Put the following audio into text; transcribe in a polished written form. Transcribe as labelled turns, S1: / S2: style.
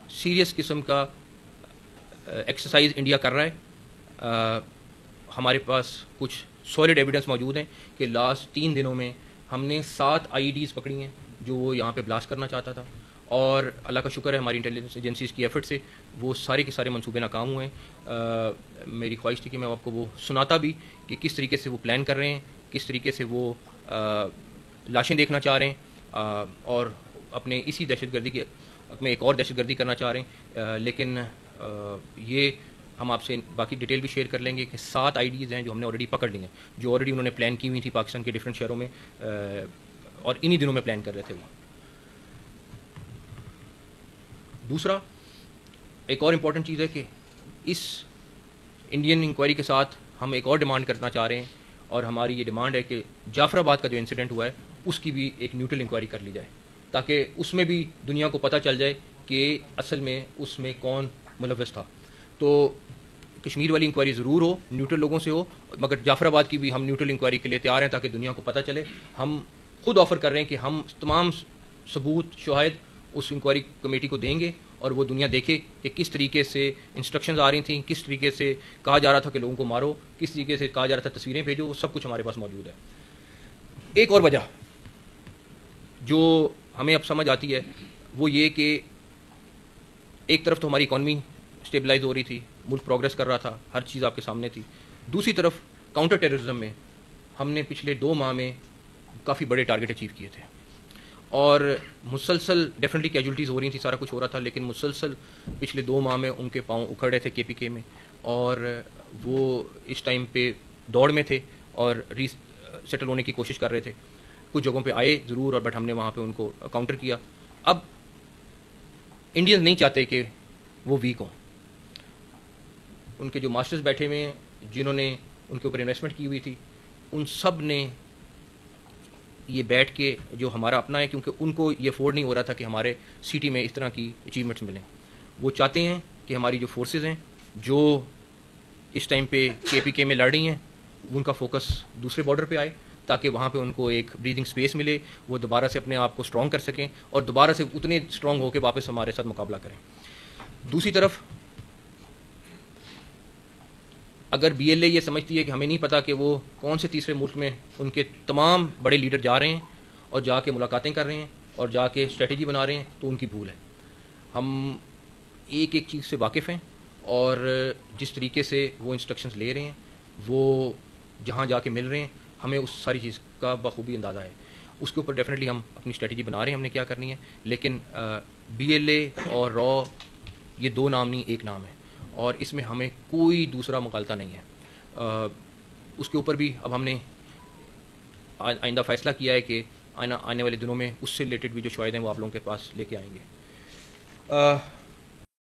S1: Serious قسم کا exercise India کر رہا ہے. ہمارے پاس کچھ سالڈ ایویڈنس موجود ہیں کہ لاسٹ 3 دنوں میں ہم نے 7 IEDs پکڑی ہیں جو وہ یہاں پہ بلاسٹ کرنا چاہتا تھا, اور اللہ کا شکر ہے ہماری انٹیلیجنس ایجنسیز کی ایفرٹ سے وہ سارے کے سارے منصوبے ناکام ہوئے ہیں. میری خواہش تھی کہ میں آپ کو وہ سناتا بھی کہ کس طریقے سے وہ پلان کر رہے ہیں, کس طریقے سے وہ لاشیں دیکھنا چاہ رہے ہیں, اور اپنے اسی دہشت گردی کے میں ایک اور دہشت گردی کرنا چاہ رہے ہیں. لیکن یہ ہم آپ سے باقی ڈیٹیل بھی شیئر کر لیں گے کہ 7 IEDs ہیں جو ہم نے آلریڈی پکڑ لی ہیں, جو آلریڈی انہوں نے پلان کی ہوئی تھی پاکستان کے ڈفرینٹ شہروں میں, اور انہی دنوں میں پلان کر رہے تھے وہ. دوسرا ایک اور امپورٹنٹ چیز ہے کہ اس انڈین انکوائری کے ساتھ ہم ایک اور ڈیمانڈ کرنا چاہ رہے ہیں, اور ہماری یہ ڈیمانڈ ہے کہ جعفر آباد کا جو انسیڈنٹ ہوا ہے اس کی بھی ایک نیوٹرل انکوائری کر لی جائے, تاکہ اس میں بھی دنیا کو پتہ چل جائے کہ اصل میں اس میں کون ملوث تھا. تو کشمیر والی انکوائری ضرور ہو, نیوٹرل لوگوں سے ہو, مگر جعفر آباد کی بھی ہم نیوٹرل انکوائری کے لیے تیار ہیں تاکہ دنیا کو پتہ چلے. ہم خود آفر کر رہے ہیں کہ ہم تمام ثبوت شواہد اس انکوائری کمیٹی کو دیں گے, اور وہ دنیا دیکھے کہ کس طریقے سے انسٹرکشنز آ رہی تھیں, کس طریقے سے کہا جا رہا تھا کہ لوگوں کو مارو, کس طریقے سے کہا جا رہا تھا تصویریں بھیجو, وہ سب کچھ ہمارے پاس موجود ہے. ایک اور وجہ جو ہمیں اب سمجھ آتی ہے وہ یہ کہ ایک طرف تو ہماری اکانومی اسٹیبلائز ہو رہی تھی, ملک پروگریس کر رہا تھا, ہر چیز آپ کے سامنے تھی. دوسری طرف کاؤنٹر ٹیررزم میں ہم نے پچھلے 2 ماہ میں کافی بڑے ٹارگٹ اچیو کیے تھے, اور مسلسل ڈیفینیٹلی کیجولٹیز ہو رہی تھیں, سارا کچھ ہو رہا تھا, لیکن مسلسل پچھلے 2 ماہ میں ان کے پاؤں اکھڑ رہے تھے KPK میں, اور وہ اس ٹائم پہ دوڑ میں تھے اور سیٹل ہونے کی کوشش کر رہے تھے. کچھ جگہوں پہ آئے ضرور, اور بٹ ہم نے وہاں پہ ان کو کاؤنٹر کیا. اب انڈینز نہیں چاہتے کہ وہ ویک ہوں. ان کے جو ماسٹرز بیٹھے ہوئے ہیں جنہوں نے ان کے اوپر انویسٹمنٹ کی ہوئی تھی, ان سب نے یہ بیٹھ کے جو ہمارا اپنا ہے, کیونکہ ان کو یہ افورڈ نہیں ہو رہا تھا کہ ہمارے سٹی میں اس طرح کی اچیومنٹس ملیں. وہ چاہتے ہیں کہ ہماری جو فورسز ہیں جو اس ٹائم پہ KPK میں لڑ رہی ہیں, ان کا فوکس دوسرے بارڈر پہ آئے, تاکہ وہاں پہ ان کو ایک بریدنگ سپیس ملے, وہ دوبارہ سے اپنے آپ کو اسٹرانگ کر سکیں, اور دوبارہ سے اتنے اسٹرانگ ہو کے واپس ہمارے ساتھ مقابلہ کریں. دوسری طرف اگر BLA یہ سمجھتی ہے کہ ہمیں نہیں پتہ کہ وہ کون سے تیسرے ملک میں ان کے تمام بڑے لیڈر جا رہے ہیں اور جا کے ملاقاتیں کر رہے ہیں اور جا کے اسٹریٹجی بنا رہے ہیں, تو ان کی بھول ہے. ہم ایک ایک چیز سے واقف ہیں, اور جس طریقے سے وہ انسٹرکشنز لے رہے ہیں, وہ جہاں جا کے مل رہے ہیں, ہمیں اس ساری چیز کا بخوبی اندازہ ہے. اس کے اوپر ڈیفینیٹلی ہم اپنی اسٹریٹجی بنا رہے ہیں ہم نے کیا کرنی ہے, لیکن BLA اور را یہ 2 نام نہیں, ایک نام ہے, اور اس میں ہمیں کوئی دوسرا مغالطہ نہیں ہے. اس کے اوپر بھی اب ہم نے آئندہ فیصلہ کیا ہے کہ آنے والے دنوں میں اس سے ریلیٹڈ بھی جو شواہد ہیں وہ آپ لوگوں کے پاس لے کے آئیں گے.